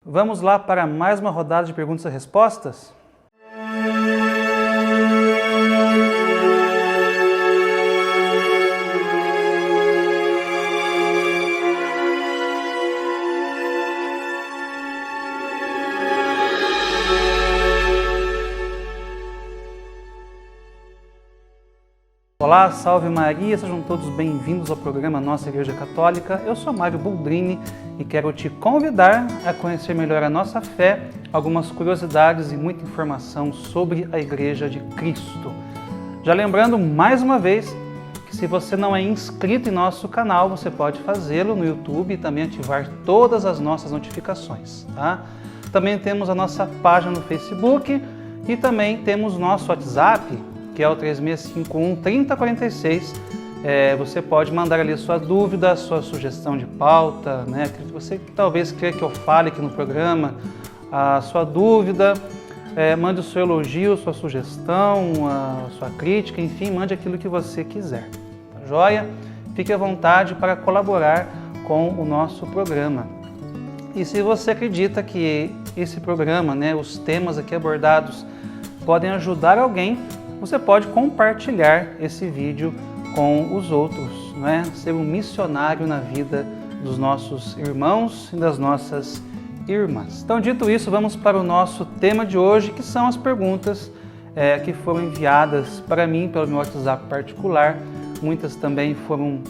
Vamos lá para mais uma rodada de perguntas e respostas? Olá, salve Maria, sejam todos bem-vindos ao programa Nossa Igreja Católica. Eu sou Mário Boldrini e quero te convidar a conhecer melhor a nossa fé, algumas curiosidades e muita informação sobre a Igreja de Cristo. Já lembrando mais uma vez que se você não é inscrito em nosso canal, você pode fazê-lo no YouTube e também ativar todas as nossas notificações, tá? Também temos a nossa página no Facebook e também temos nosso WhatsApp, que é o 3651-3046. Você pode mandar ali a sua dúvida, a sua sugestão de pauta, né? Aquilo que você talvez queira que eu fale aqui no programa, a sua dúvida, mande o seu elogio, sua sugestão, a sua crítica, enfim, mande aquilo que você quiser. Tá joia? Fique à vontade para colaborar com o nosso programa. E se você acredita que esse programa, né, os temas aqui abordados podem ajudar alguém, você pode compartilhar esse vídeo com os outros, né? Ser um missionário na vida dos nossos irmãos e das nossas irmãs. Então, dito isso, vamos para o nosso tema de hoje, que são as perguntas que foram enviadas para mim pelo meu WhatsApp particular. Muitas também foram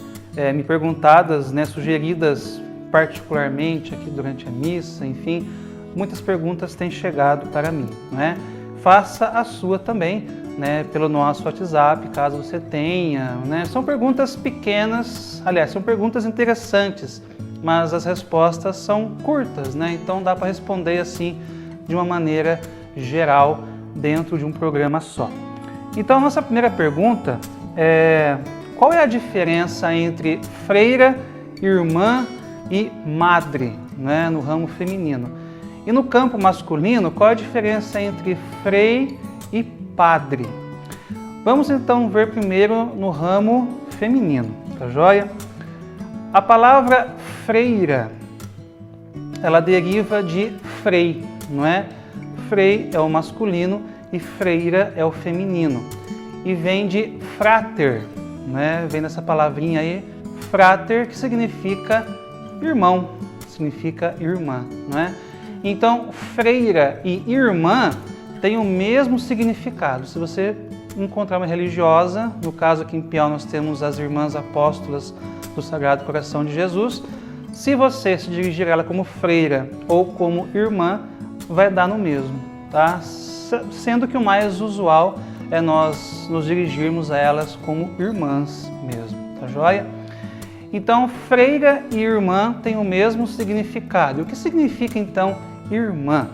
me perguntadas, né, sugeridas particularmente aqui durante a missa, enfim, muitas perguntas têm chegado para mim, né? Faça a sua também, né, pelo nosso WhatsApp, caso você tenha, né? São perguntas pequenas, aliás, são perguntas interessantes, mas as respostas são curtas, né? Então dá para responder assim de uma maneira geral dentro de um programa só. Então, nossa primeira pergunta é: qual é a diferença entre freira, irmã e madre, né, no ramo feminino? E no campo masculino, qual é a diferença entre frei e padre? Vamos então ver primeiro no ramo feminino, tá joia? A palavra freira, ela deriva de frei, não é? Frei é o masculino e freira é o feminino. E vem de frater, né? Vem dessa palavrinha aí, frater, que significa irmão, significa irmã, não é? Então, freira e irmã têm o mesmo significado. Se você encontrar uma religiosa, no caso aqui em Piau nós temos as Irmãs Apóstolas do Sagrado Coração de Jesus, se você se dirigir a ela como freira ou como irmã, vai dar no mesmo, tá? Sendo que o mais usual é nós nos dirigirmos a elas como irmãs mesmo, tá joia? Então, freira e irmã têm o mesmo significado. O que significa então irmã?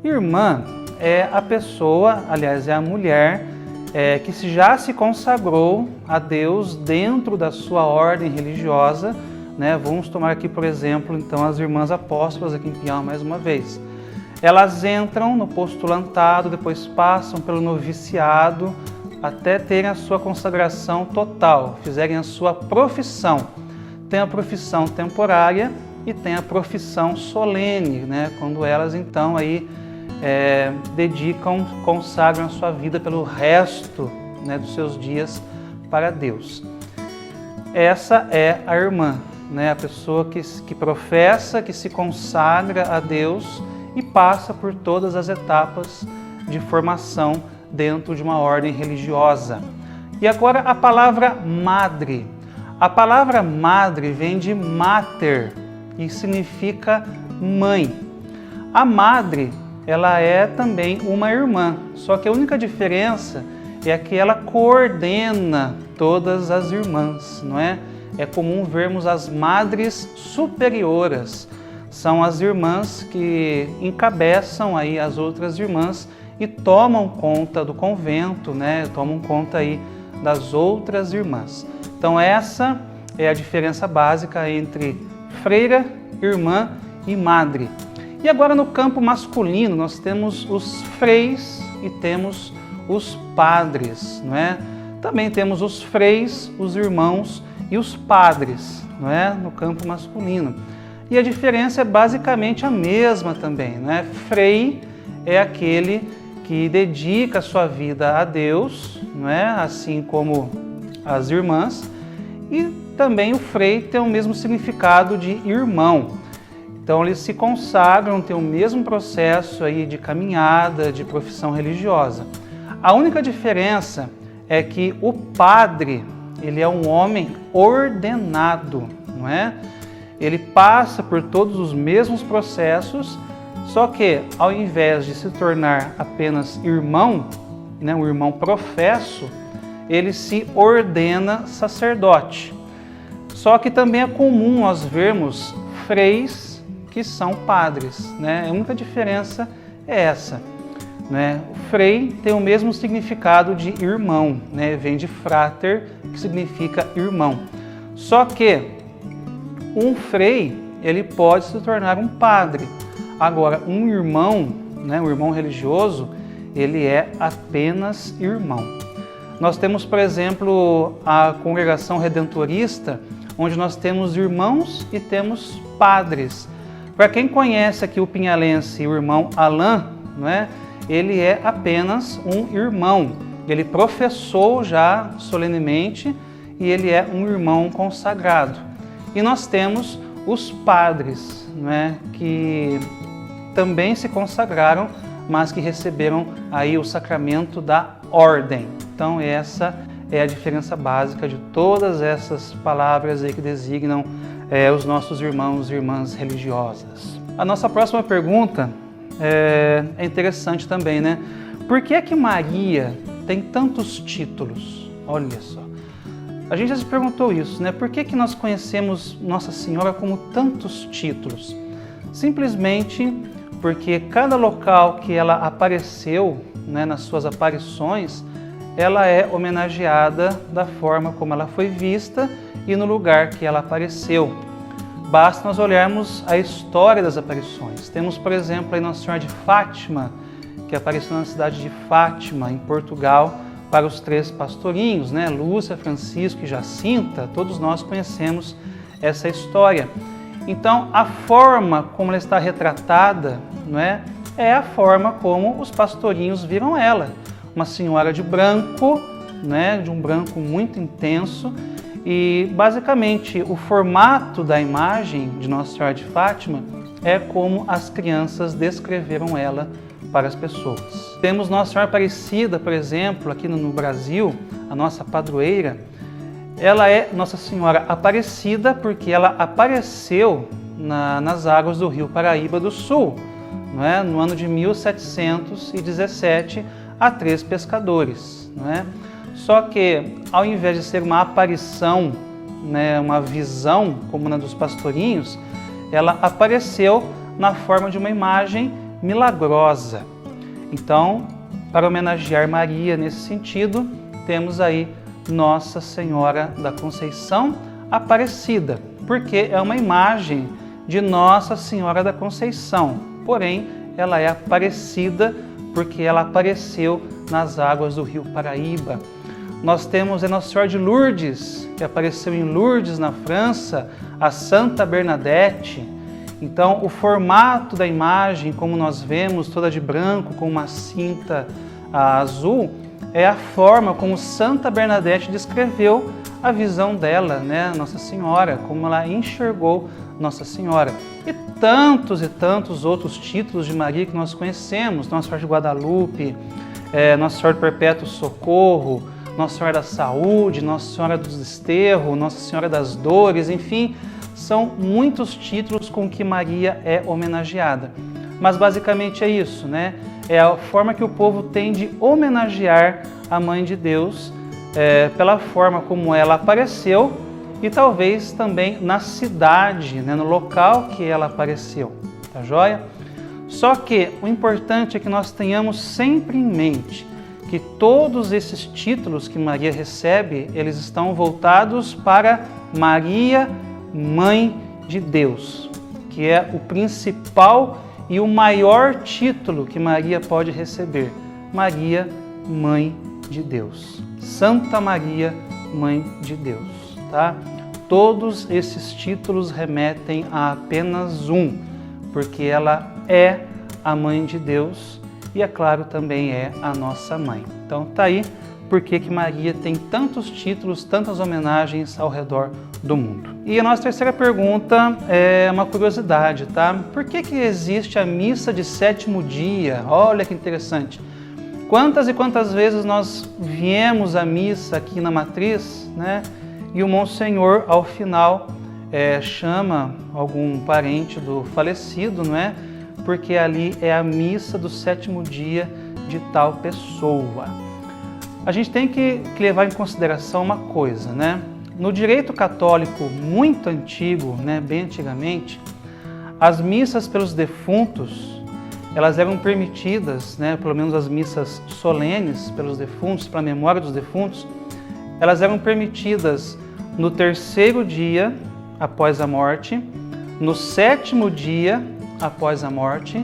Irmã é a pessoa, aliás, é a mulher que já se consagrou a Deus dentro da sua ordem religiosa, né? Vamos tomar aqui, por exemplo, então, as Irmãs Apóstolas aqui em Piau mais uma vez. Elas entram no postulantado, depois passam pelo noviciado, até terem a sua consagração total, fizerem a sua profissão. Tem a profissão temporária e tem a profissão solene, né? Quando elas então aí dedicam, consagram a sua vida pelo resto, né, dos seus dias para Deus. Essa é a irmã, né? A pessoa que professa, que se consagra a Deus e passa por todas as etapas de formação dentro de uma ordem religiosa. E agora a palavra madre. A palavra madre vem de mater e significa mãe. A madre, ela é também uma irmã, só que a única diferença é que ela coordena todas as irmãs, não é? É comum vermos as madres superioras. São as irmãs que encabeçam aí as outras irmãs e tomam conta do convento, né? Tomam conta aí das outras irmãs. Então essa é a diferença básica entre freira, irmã e madre. E agora no campo masculino nós temos os freis e temos os padres, não é? Também temos os freis, os irmãos e os padres, não é? No campo masculino. e a diferença é basicamente a mesma também, né? Frei é aquele que dedica a sua vida a Deus, não é? Assim como as irmãs, e também o frei tem o mesmo significado de irmão. Então eles se consagram, têm o mesmo processo aí de caminhada, de profissão religiosa. A única diferença é que o padre, ele é um homem ordenado, não é? Ele passa por todos os mesmos processos, só que ao invés de se tornar apenas irmão, né, um irmão professo, ele se ordena sacerdote. Só que também é comum nós vermos freis que são padres, né? A única diferença é essa, né? O frei tem o mesmo significado de irmão, né? Vem de frater, que significa irmão. Só que um frei, ele pode se tornar um padre. Agora, um irmão, né, um irmão religioso, ele é apenas irmão. Nós temos, por exemplo, a congregação redentorista, onde nós temos irmãos e temos padres. Para quem conhece aqui o pinhalense, o irmão Alain, não é? Ele é apenas um irmão. Ele professou já solenemente e ele é um irmão consagrado. E nós temos os padres, não é? Que também se consagraram, mas que receberam aí o sacramento da ordem. Então essa é a diferença básica de todas essas palavras aí que designam os nossos irmãos e irmãs religiosas. A nossa próxima pergunta é interessante também, né? Por que é que Maria tem tantos títulos? Olha só. A gente já se perguntou isso, né? Por que que nós conhecemos Nossa Senhora como tantos títulos? Simplesmente porque cada local que ela apareceu, né, nas suas aparições, ela é homenageada da forma como ela foi vista e no lugar que ela apareceu. Basta nós olharmos a história das aparições. Temos, por exemplo, a Nossa Senhora de Fátima, que apareceu na cidade de Fátima, em Portugal, para os 3 pastorinhos, né? Lúcia, Francisco e Jacinta. Todos nós conhecemos essa história. Então, a forma como ela está retratada, não é a forma como os pastorinhos viram ela. Uma senhora de branco, né? De um branco muito intenso. E, basicamente, o formato da imagem de Nossa Senhora de Fátima é como as crianças descreveram ela para as pessoas. Temos Nossa Senhora Aparecida, por exemplo, aqui no Brasil, a nossa padroeira. Ela é Nossa Senhora Aparecida porque ela apareceu nas águas do rio Paraíba do Sul, não é? No ano de 1717, a 3 pescadores. Não é? Só que, ao invés de ser uma aparição, né, uma visão, como na dos pastorinhos, ela apareceu na forma de uma imagem milagrosa. Então, para homenagear Maria nesse sentido, temos aí Nossa Senhora da Conceição Aparecida, porque é uma imagem de Nossa Senhora da Conceição, porém ela é aparecida porque ela apareceu nas águas do rio Paraíba. Nós temos a Nossa Senhora de Lourdes, que apareceu em Lourdes, na França, a Santa Bernadette. Então, o formato da imagem, como nós vemos, toda de branco, com uma cinta azul, é a forma como Santa Bernadette descreveu a visão dela, né? Nossa Senhora, como ela enxergou Nossa Senhora. E tantos outros títulos de Maria que nós conhecemos, Nossa Senhora de Guadalupe, Nossa Senhora do Perpétuo Socorro, Nossa Senhora da Saúde, Nossa Senhora dos Desterros, Nossa Senhora das Dores, enfim, são muitos títulos com que Maria é homenageada. Mas basicamente é isso, né? É a forma que o povo tem de homenagear a Mãe de Deus, pela forma como ela apareceu e talvez também na cidade, né, no local que ela apareceu, tá joia? Só que o importante é que nós tenhamos sempre em mente que todos esses títulos que Maria recebe, eles estão voltados para Maria, Mãe de Deus, que é o principal e o maior título que Maria pode receber. Maria, Mãe de Deus. Santa Maria, Mãe de Deus, tá? todos esses títulos remetem a apenas um, porque ela é a mãe de Deus e, é claro, também é a nossa mãe. Então tá aí por que Maria tem tantos títulos, tantas homenagens ao redor do mundo. E a nossa terceira pergunta é uma curiosidade, tá? Por que existe a missa de sétimo dia? Olha que interessante. Quantas e quantas vezes nós viemos à missa aqui na matriz, né? E o Monsenhor, ao final, chama algum parente do falecido, não é? Porque ali é a missa do sétimo dia de tal pessoa. A gente tem que levar em consideração uma coisa, né? No direito católico muito antigo, né, bem antigamente, as missas pelos defuntos, elas eram permitidas, né, pelo menos as missas solenes pelos defuntos, para a memória dos defuntos, elas eram permitidas no terceiro dia após a morte, no sétimo dia após a morte,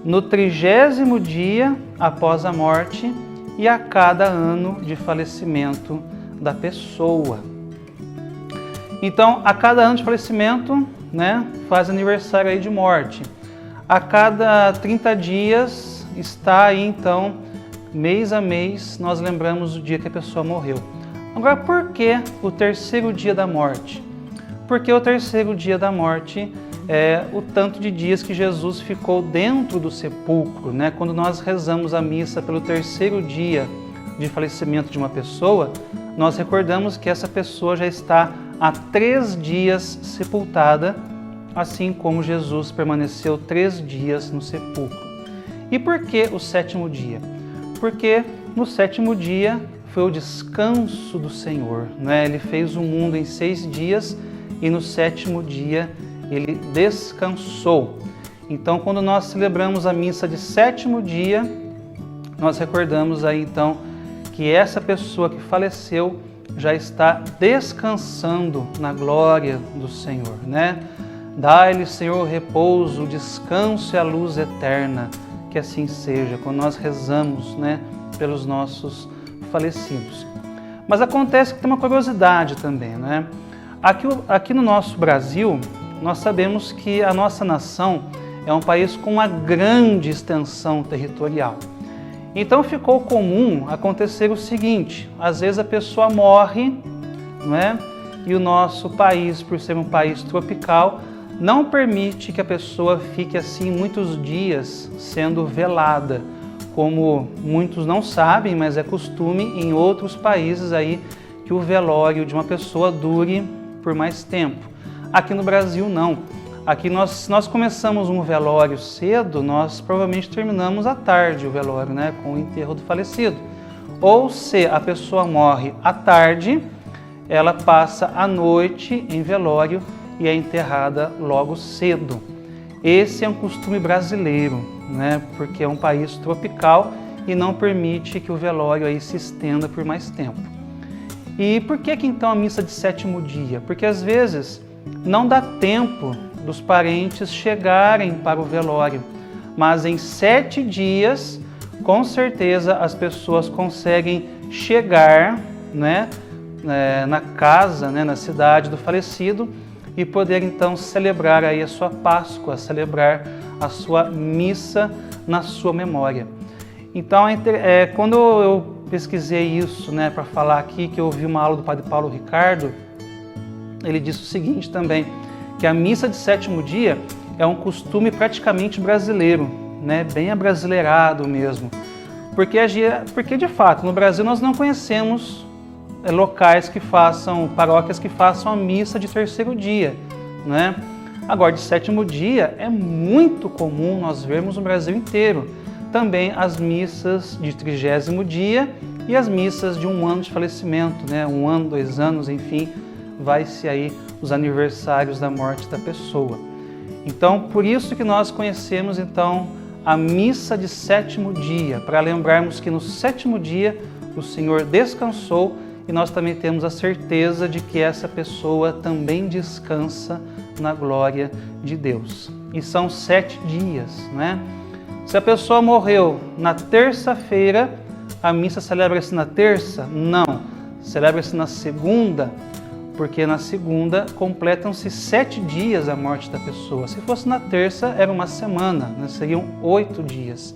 no 30º dia após a morte e a cada ano de falecimento da pessoa. Então, a cada ano de falecimento, né, faz aniversário aí de morte. A cada 30 dias está aí, então, mês a mês, nós lembramos o dia que a pessoa morreu. Agora, por que o terceiro dia da morte? Porque o terceiro dia da morte é o tanto de dias que Jesus ficou dentro do sepulcro, né? Quando nós rezamos a missa pelo terceiro dia de falecimento de uma pessoa, nós recordamos que essa pessoa já está há 3 dias sepultada, assim como Jesus permaneceu 3 dias no sepulcro. E por que o sétimo dia? Porque no sétimo dia foi o descanso do Senhor, né? Ele fez o mundo em 6 dias e no sétimo dia ele descansou. Então, quando nós celebramos a missa de sétimo dia, nós recordamos aí então que essa pessoa que faleceu já está descansando na glória do Senhor, né? Dai-lhe, Senhor, o repouso, o descanso e a luz eterna, que assim seja, quando nós rezamos, né, pelos nossos falecidos. Mas acontece que tem uma curiosidade também, né? Aqui no nosso Brasil, nós sabemos que a nossa nação é um país com uma grande extensão territorial. Então ficou comum acontecer o seguinte: às vezes a pessoa morre, não é? E o nosso país, por ser um país tropical, não permite que a pessoa fique assim muitos dias sendo velada, como muitos não sabem, mas é costume em outros países aí que o velório de uma pessoa dure por mais tempo. Aqui no Brasil não. Aqui se nós começamos um velório cedo, nós provavelmente terminamos à tarde o velório, né, com o enterro do falecido. Ou se a pessoa morre à tarde, ela passa a noite em velório e é enterrada logo cedo. Esse é um costume brasileiro, né, porque é um país tropical e não permite que o velório aí se estenda por mais tempo. E por que então a missa de sétimo dia? Porque às vezes não dá tempo dos parentes chegarem para o velório, mas em 7 dias, com certeza, as pessoas conseguem chegar, né, na casa, né, na cidade do falecido e poder então celebrar aí a sua Páscoa, celebrar a sua missa na sua memória. Então, quando eu pesquisei isso, né, para falar aqui, que eu ouvi uma aula do Padre Paulo Ricardo, ele disse o seguinte também, que a missa de sétimo dia é um costume praticamente brasileiro, né, bem abrasileirado mesmo. Porque de fato, no Brasil nós não conhecemos locais que façam, paróquias que façam a missa de terceiro dia, né? Agora, de sétimo dia é muito comum nós vermos no Brasil inteiro. Também as missas de 30º dia e as missas de 1 ano de falecimento, né? 1 ano, 2 anos, enfim, vai-se aí os aniversários da morte da pessoa. Então, por isso que nós conhecemos então a missa de sétimo dia, para lembrarmos que no sétimo dia o Senhor descansou e nós também temos a certeza de que essa pessoa também descansa na glória de Deus. E são 7 dias, né? Se a pessoa morreu na terça-feira, a missa celebra-se na terça? Não, celebra-se na segunda, porque na segunda completam-se 7 dias a morte da pessoa. Se fosse na terça, era uma semana, né? Seriam 8 dias.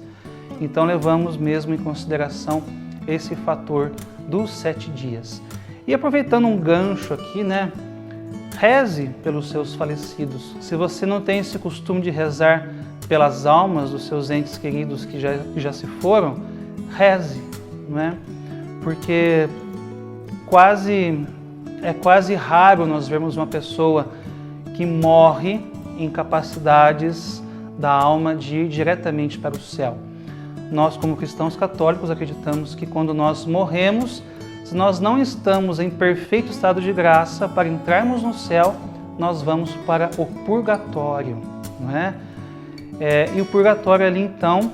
Então levamos mesmo em consideração esse fator dos 7 dias. E aproveitando um gancho aqui, né? Reze pelos seus falecidos. Se você não tem esse costume de rezar pelas almas dos seus entes queridos que já se foram, reze, não é? Porque é quase raro nós vermos uma pessoa que morre em capacidades da alma de ir diretamente para o céu. Nós, como cristãos católicos, acreditamos que quando nós morremos, se nós não estamos em perfeito estado de graça para entrarmos no céu, nós vamos para o purgatório, não é? E o purgatório ali, então,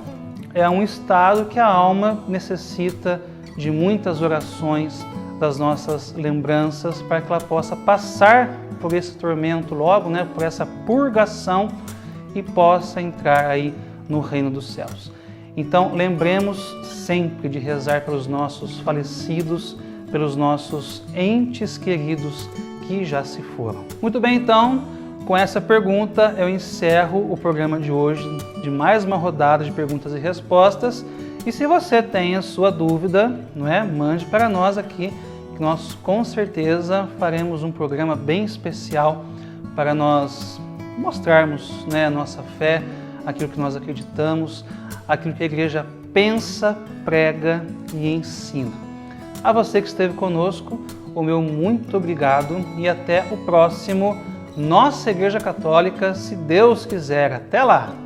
é um estado que a alma necessita de muitas orações, das nossas lembranças, para que ela possa passar por esse tormento logo, né, por essa purgação e possa entrar aí no reino dos céus. Então, lembremos sempre de rezar pelos nossos falecidos, pelos nossos entes queridos que já se foram. Muito bem, então, com essa pergunta eu encerro o programa de hoje, de mais uma rodada de perguntas e respostas. E se você tem a sua dúvida, não é? Mande para nós aqui, que nós com certeza faremos um programa bem especial para nós mostrarmos, né, a nossa fé, aquilo que nós acreditamos, aquilo que a igreja pensa, prega e ensina. A você que esteve conosco, o meu muito obrigado e até o próximo Nossa Igreja Católica, se Deus quiser. Até lá!